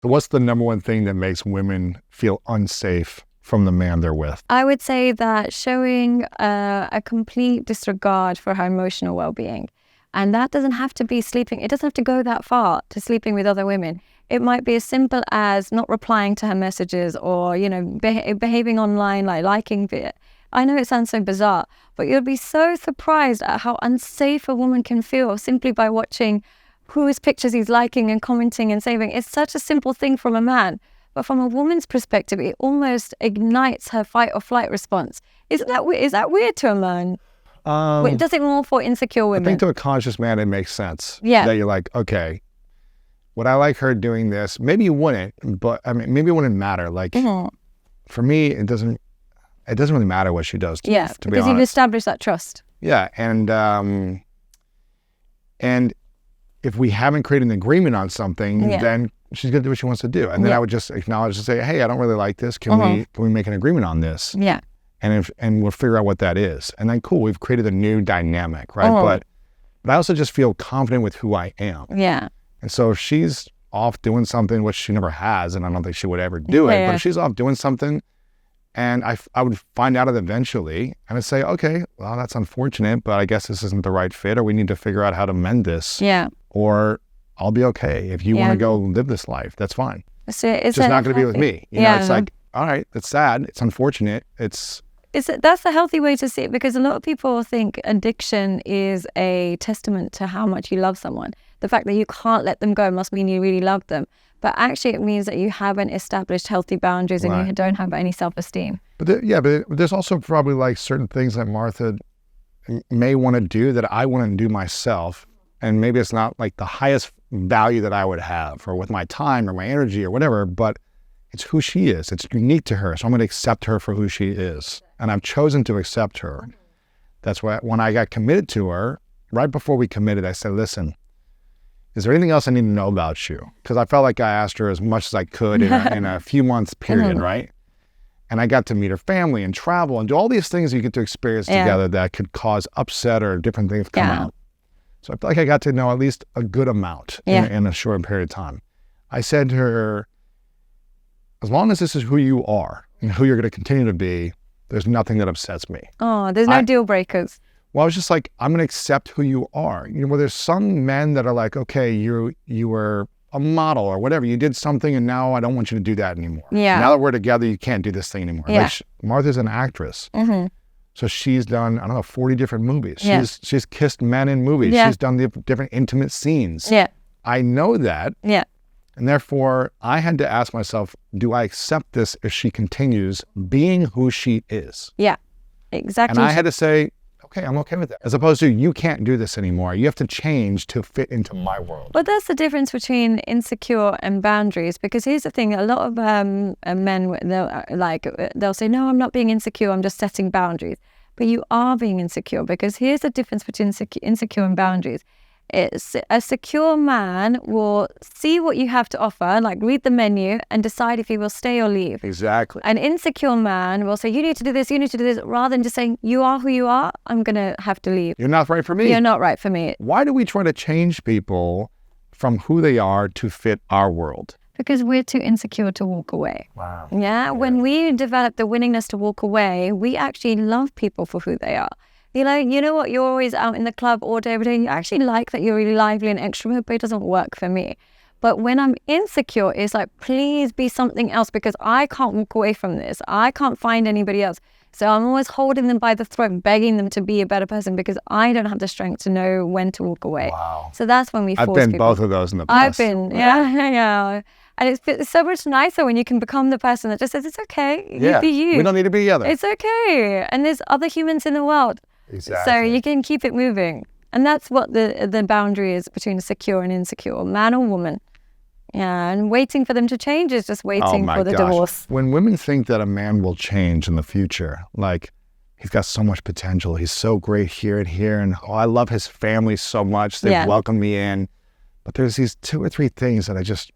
What's the number one thing that makes women feel unsafe from the man they're with? I would say that showing a complete disregard for her emotional well-being. And that doesn't have to be sleeping. It doesn't have to go that far to sleeping with other women. It might be as simple as not replying to her messages or, behaving online, like liking it. I know it sounds so bizarre, but you'll be so surprised at how unsafe a woman can feel simply by watching whose pictures he's liking and commenting and saving. It's such a simple thing from a man. But from a woman's perspective, it almost ignites her fight or flight response. Is that weird to a man? Does it more for insecure women? I think to a conscious man, it makes sense. Yeah. That you're like, okay, would I like her doing this? Maybe you wouldn't, but I mean, maybe it wouldn't matter. Like, for me, it doesn't really matter what she does. To be because you've established that trust. Yeah, and if we haven't created an agreement on something, then she's gonna do what she wants to do, and then I would just acknowledge and say, hey, I don't really like this. Can we make an agreement on this? Yeah. And we'll figure out what that is. And then cool, we've created a new dynamic, right? But I also just feel confident with who I am. Yeah. And so if she's off doing something, which she never has, and I don't think she would ever do it, but if she's off doing something, and I would find out it eventually, and I'd say, okay, well, that's unfortunate, but I guess this isn't the right fit, or we need to figure out how to mend this. Yeah. Or I'll be okay. If you want to go live this life, that's fine. So it's just not going to be with me. It's like, all right, it's sad, it's unfortunate, that's the healthy way to see it, because a lot of people think addiction is a testament to how much you love someone. The fact that you can't let them go must mean you really love them. But actually it means that you haven't established healthy boundaries and you don't have any self-esteem. But there's also probably like certain things that Martha may want to do that I wouldn't do myself. And maybe it's not like the highest value that I would have, or with my time or my energy or whatever, but it's who she is. It's unique to her. So I'm going to accept her for who she is. And I've chosen to accept her. That's why when I got committed to her, right before we committed, I said, listen, is there anything else I need to know about you? Because I felt like I asked her as much as I could in a few months period, right? And I got to meet her family and travel and do all these things you get to experience together that could cause upset or different things come out. So I feel like I got to know at least a good amount in a short period of time. I said to her, as long as this is who you are and who you're going to continue to be, there's nothing that upsets me. Oh, there's no deal breakers. Well, I was just like, I'm going to accept who you are. There's some men that are like, okay, you were a model or whatever. You did something and now I don't want you to do that anymore. Yeah. Now that we're together, you can't do this thing anymore. Yeah. Like Martha's an actress. So she's done, 40 different movies. Yeah. She's kissed men in movies. Yeah. She's done the different intimate scenes. Yeah. I know that. Yeah. And therefore, I had to ask myself, do I accept this if she continues being who she is? Yeah, exactly. And I had to say, okay, I'm okay with that. As opposed to, you can't do this anymore. You have to change to fit into my world. But that's the difference between insecure and boundaries. Because here's the thing, a lot of men, they'll say, no, I'm not being insecure, I'm just setting boundaries. But you are being insecure, because here's the difference between insecure and boundaries. It's a secure man will see what you have to offer, like read the menu and decide if he will stay or leave. Exactly. An insecure man will say, you need to do this, rather than just saying, you are who you are, I'm going to have to leave. You're not right for me. You're not right for me. Why do we try to change people from who they are to fit our world? Because we're too insecure to walk away. Wow. Yeah, when we develop the willingness to walk away, we actually love people for who they are. You know what, you're always out in the club all day, every day. You actually like that you're really lively and extrovert, but it doesn't work for me. But when I'm insecure, it's like, please be something else, because I can't walk away from this. I can't find anybody else. So I'm always holding them by the throat, begging them to be a better person, because I don't have the strength to know when to walk away. Wow. So that's when we force people. I've been both of those in the past. I've been, yeah. And it's so much nicer when you can become the person that just says, it's okay, you be you. We don't need to be together. It's okay. And there's other humans in the world. Exactly. So you can keep it moving. And that's what the boundary is between a secure and insecure, man or woman. Yeah, and waiting for them to change is just waiting for the divorce. When women think that a man will change in the future, like, he's got so much potential, he's so great here and here, and I love his family so much, they've welcomed me in. But there's these 2 or 3 things that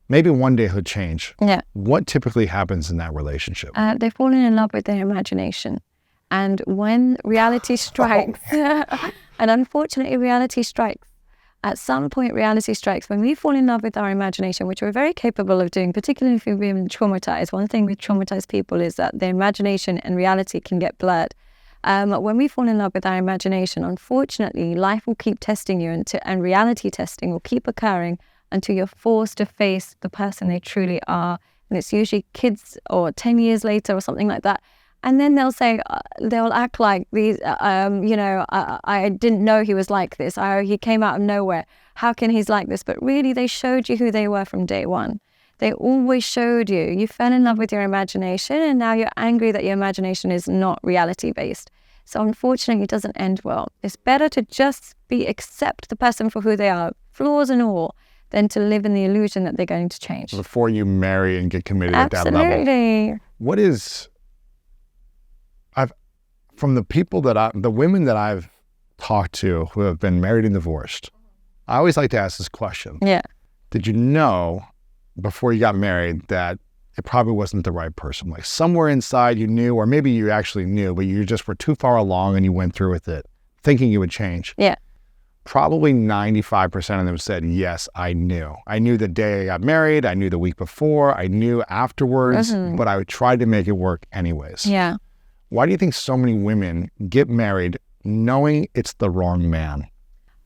maybe one day he'll change. Yeah. What typically happens in that relationship? They fall in love with their imagination. And when reality strikes, and unfortunately reality strikes, At some point, reality strikes. When we fall in love with our imagination, which we're very capable of doing, particularly if we've been traumatized. One thing with traumatized people is that their imagination and reality can get blurred. When we fall in love with our imagination, unfortunately, life will keep testing you, and reality testing will keep occurring until you're forced to face the person they truly are. And it's usually kids or 10 years later or something like that. And then they'll say, they'll act like these, I didn't know he was like this. He came out of nowhere. How can he's like this? But really, they showed you who they were from day one. They always showed you. You fell in love with your imagination, and now you're angry that your imagination is not reality-based. So unfortunately, it doesn't end well. It's better to just accept the person for who they are, flaws and all, than to live in the illusion that they're going to change. Before you marry and get committed at that level. Absolutely. What is... From the women that I've talked to who have been married and divorced, I always like to ask this question. Yeah. Did you know before you got married that it probably wasn't the right person? Like somewhere inside you knew, or maybe you actually knew, but you just were too far along and you went through with it, thinking you would change. Yeah. Probably 95% of them said, yes, I knew. I knew the day I got married. I knew the week before. I knew afterwards, but I would try to make it work anyways. Yeah. Why do you think so many women get married knowing it's the wrong man?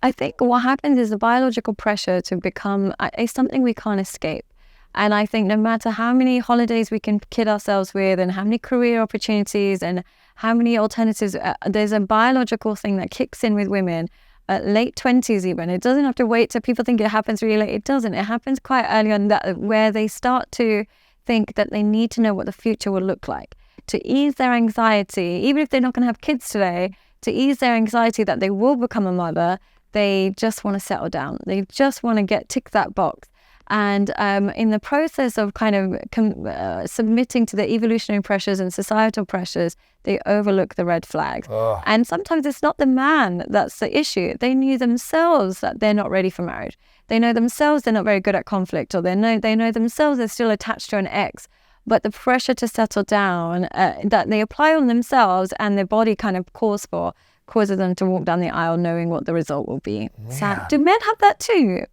I think what happens is the biological pressure to become is something we can't escape. And I think no matter how many holidays we can kid ourselves with and how many career opportunities and how many alternatives, there's a biological thing that kicks in with women at late 20s even. It doesn't have to wait till people think it happens really late. It doesn't. It happens quite early on, where they start to think that they need to know what the future will look like. To ease their anxiety, even if they're not going to have kids today, to ease their anxiety that they will become a mother, they just want to settle down. They just want to tick that box. And in the process of kind of submitting to the evolutionary pressures and societal pressures, they overlook the red flags. Oh. And sometimes it's not the man that's the issue. They knew themselves that they're not ready for marriage. They know themselves they're not very good at conflict, or they know themselves they're still attached to an ex. But the pressure to settle down that they apply on themselves and their body kind of causes them to walk down the aisle knowing what the result will be. So, do men have that too?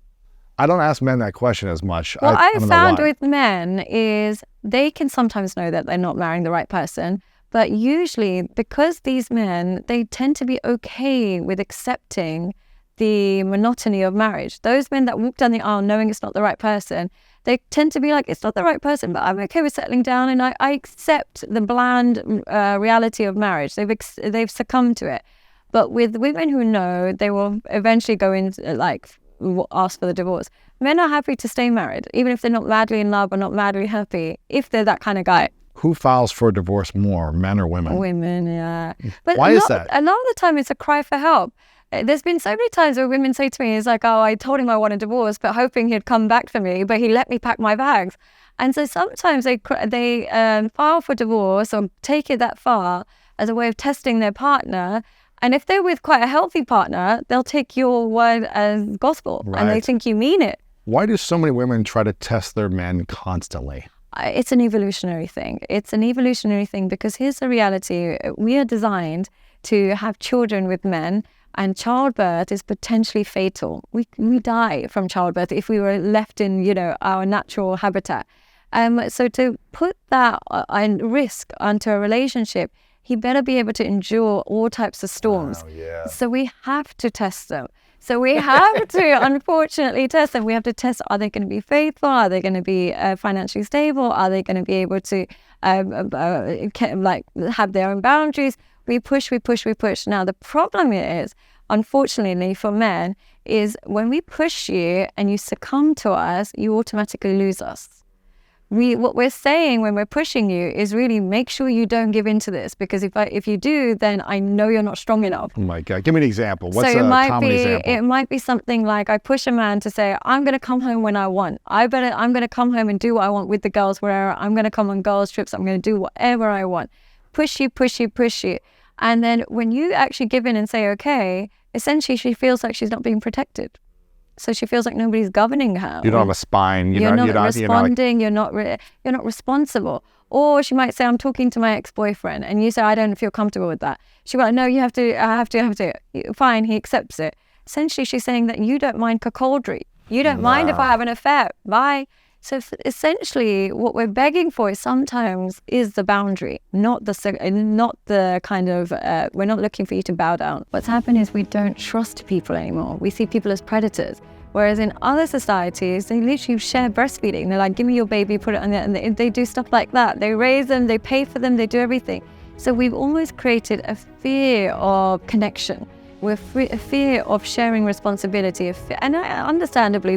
I don't ask men that question as much. What I've found with men is they can sometimes know that they're not marrying the right person, but usually because these men, they tend to be okay with accepting the monotony of marriage. Those men that walk down the aisle knowing it's not the right person, they tend to be like, it's not the right person, but I'm okay with settling down, and I accept the bland reality of marriage. They've succumbed to it. But with women who know they will eventually go in, ask for the divorce, men are happy to stay married, even if they're not madly in love or not madly happy, if they're that kind of guy. Who files for divorce more, men or women? Women, yeah. But why is that? A lot of the time it's a cry for help. There's been so many times where women say to me, it's like, oh, I told him I want a divorce, but hoping he'd come back for me, but he let me pack my bags. And so sometimes they file for divorce or take it that far as a way of testing their partner. And if they're with quite a healthy partner, they'll take your word as gospel, right, and they think you mean it. Why do so many women try to test their men constantly? It's an evolutionary thing. It's an evolutionary thing because here's the reality. We are designed to have children with men, and childbirth is potentially fatal. We die from childbirth if we were left in, our natural habitat. So to put that risk onto a relationship, he better be able to endure all types of storms. Oh, yeah. So we have to test them. So we have to, unfortunately, test them. We have to test, are they going to be faithful? Are they going to be financially stable? Are they going to be able to have their own boundaries? We push. Now, the problem is, unfortunately for men, is when we push you and you succumb to us, you automatically lose us. What we're saying when we're pushing you is really make sure you don't give in to this, because if you do, then I know you're not strong enough. Oh my God, give me an example. What's so a common example? It might be something like I push a man to say, I'm going to come home when I want. I'm going to come home and do what I want with the girls, wherever I'm going to come on girls' trips. I'm going to do whatever I want. Push you. And then when you actually give in and say, okay, essentially she feels like she's not being protected. So she feels like nobody's governing her. You don't have a spine. You're not responding. You're not responsible. Or she might say, I'm talking to my ex-boyfriend, and you say, I don't feel comfortable with that. She might, no, you have to. I have to. Fine, he accepts it. essentially she's saying that you don't mind cuckoldry. You don't mind if I have an affair. Bye. So essentially, what we're begging for is sometimes is the boundary, not the kind of, we're not looking for you to bow down. What's happened is we don't trust people anymore. We see people as predators. Whereas in other societies, they literally share breastfeeding. They're like, give me your baby, put it on there. And they do stuff like that. They raise them, they pay for them, they do everything. So we've almost created a fear of connection. We're a fear of sharing responsibility. And understandably,